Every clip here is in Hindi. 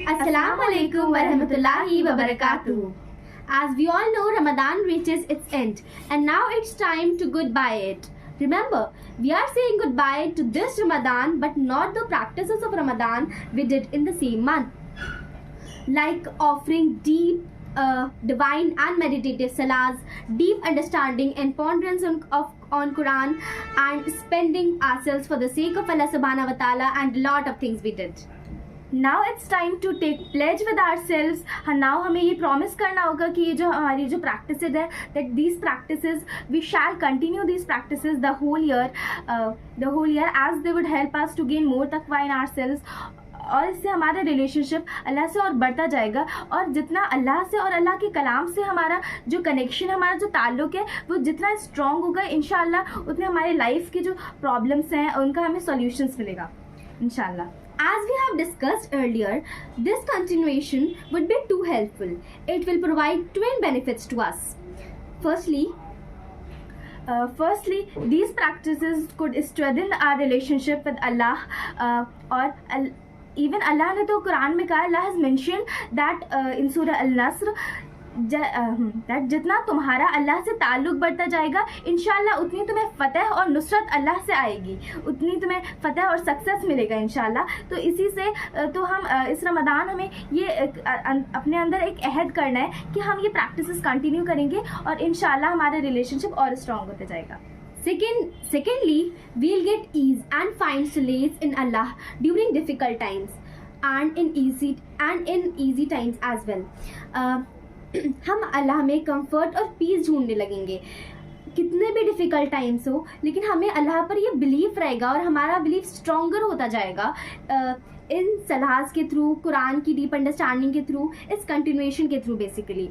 Assalamu alaikum wa rahmatullahi wa barakatuh. As we all know, Ramadan reaches its end and now it's time to goodbye it. Remember, we are saying goodbye to this Ramadan but not the practices of Ramadan we did in the same month. Like offering deep, divine and meditative salahs, deep understanding and ponderance on Quran, and spending ourselves for the sake of Allah subhanahu wa ta'ala, and lot of things we did. Now it's time to take pledge with ourselves. now हमें ये promise करना होगा कि ये जो हमारी जो practices है, that these practices we shall continue these practices the whole year as they would help us to gain more taqwa in ourselves. और इससे हमारा रिलेशनशिप अल्लाह से और बढ़ता जाएगा, और जितना अल्लाह से और अल्लाह के कलाम से हमारा जो कनेक्शन, हमारा जो ताल्लुक़ है वो जितना स्ट्रॉन्ग होगा इंशाअल्लाह, उतने हमारे लाइफ के जो प्रॉब्लम्स हैं उनका हमें सॉल्यूशंस मिलेगा इंशाअल्लाह. As we have discussed earlier, this continuation would be too helpful. It will provide twin benefits to us. Firstly, these practices could strengthen our relationship with Allah. और even Allah ने तो कुरान में कहा, Allah has mentioned that in Surah Al-Nasr, that जितना तुम्हारा अल्लाह से ताल्लुक़ बढ़ता जाएगा इंशाअल्लाह उतनी तुम्हें फ़तह और नुसरत अल्लाह से आएगी, उतनी तुम्हें फ़तह और सक्सेस मिलेगा इंशाअल्लाह. तो इसी से तो हम इस रमज़ान हमें ये अपने अंदर एक अहद करना है कि हम ये प्रैक्टिसेस कंटिन्यू करेंगे और इंशाअल्लाह हमारा रिलेशनशिप और स्ट्रॉन्ग होते जाएगा. Secondly, we'll get ease and find solace in Allah during difficult times and in easy times as well. हम अल्लाह में कंफर्ट और पीस ढूंढने लगेंगे. कितने भी डिफ़िकल्ट टाइम्स हो, लेकिन हमें अल्लाह पर ये बिलीफ रहेगा और हमारा बिलीफ स्ट्रॉन्गर होता जाएगा इन सलाहस के थ्रू, कुरान की डीप अंडरस्टैंडिंग के थ्रू, इस कंटिन्यूएशन के थ्रू बेसिकली.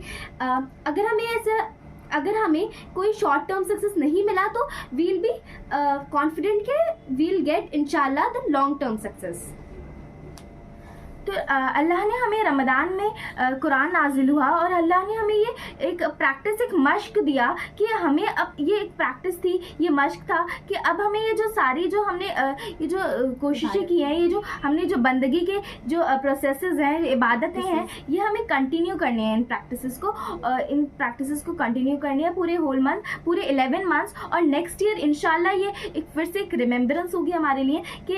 अगर हमें कोई शॉर्ट टर्म सक्सेस नहीं मिला तो वील बी कॉन्फिडेंट कि वील गेट इंशाल्लाह द लॉन्ग टर्म सक्सेस. तो अल्लाह ने हमें रमज़ान में कुरान नाजिल हुआ और अल्लाह ने हमें ये एक प्रैक्टिस, एक मश्क दिया कि हमें अब ये एक प्रैक्टिस थी, ये मश्क था कि अब हमें ये जो सारी जो हमने ये जो कोशिशें की हैं, ये जो हमने जो बंदगी के जो प्रोसेसेस हैं, इबादतें हैं, ये हमें कंटिन्यू करनी है. इन प्रैक्टिसेस को कंटिन्यू करनी है पूरे होल मंथ, पूरे 11 मंथ्स. और नेक्स्ट ईयर इंशाल्लाह ये एक फिर से एक रिमेम्बरेंस होगी हमारे लिए कि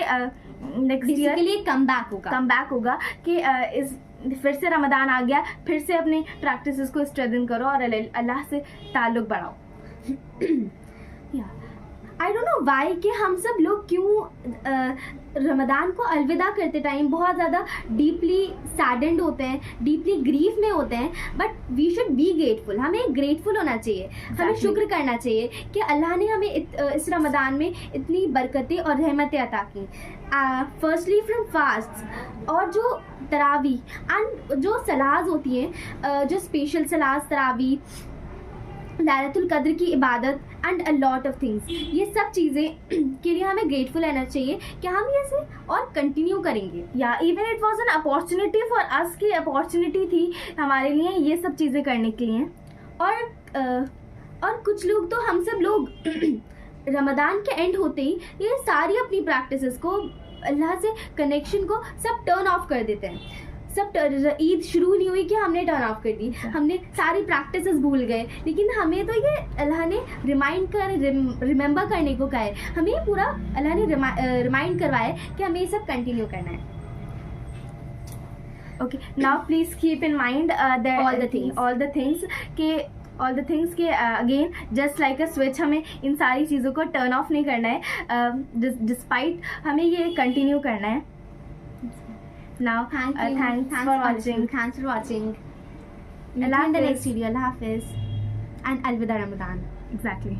नेक्स्ट ईयर कम बैक होगा कि इस फिर से रमज़ान आ गया, फिर से अपने प्रैक्टिसेस को स्ट्रेंथन करो और अल्लाह से ताल्लुक़ बढ़ाओ. आई डोंट नो वाई कि हम सब लोग क्यों रमज़ान को अलविदा करते टाइम बहुत ज़्यादा डीपली सैडेंड होते हैं, डीपली ग्रीफ में होते हैं. But we should be grateful. हमें ग्रेटफुल होना चाहिए, हमें शुक्र करना चाहिए कि अल्लाह ने हमें इस रमज़ान में इतनी बरकतें और रहमतें अता की. फर्स्टली फ्रॉम फास्ट, और जो तरावी एंड जो सलाहस होती हैं, जो स्पेशल सलाहस, तरावी, लैलतुल कद्र की इबादत and a lot of things, ये सब चीज़ें के लिए हमें ग्रेटफुल रहना चाहिए कि हम ये से और कंटिन्यू करेंगे. या even it was an opportunity for us, की अपॉर्चुनिटी थी हमारे लिए ये सब चीज़ें करने के लिए. और कुछ लोग तो हम सब लोग रमज़ान के एंड होते ही ये सारी अपनी प्रैक्टिसेस को, अल्लाह से कनेक्शन को सब टर्न ऑफ कर देते हैं. सब ईद शुरू नहीं हुई कि हमने टर्न ऑफ कर दी, हमने सारी प्रैक्टिसेस भूल गए. लेकिन हमें तो ये अल्लाह ने रिमेंबर करने को कहा है. हमें पूरा अल्लाह ने रिमाइंड करवाया है कि हमें ये सब कंटिन्यू करना है. Okay, now please keep in mind all the things के again just like a switch, हमें इन सारी चीज़ों को टर्न ऑफ नहीं करना है. डिस्पाइट हमें ये कंटिन्यू करना है. Now, thanks for watching. Thanks for watching. In the next video, Allah Hafiz and Alvida Ramadan. Exactly.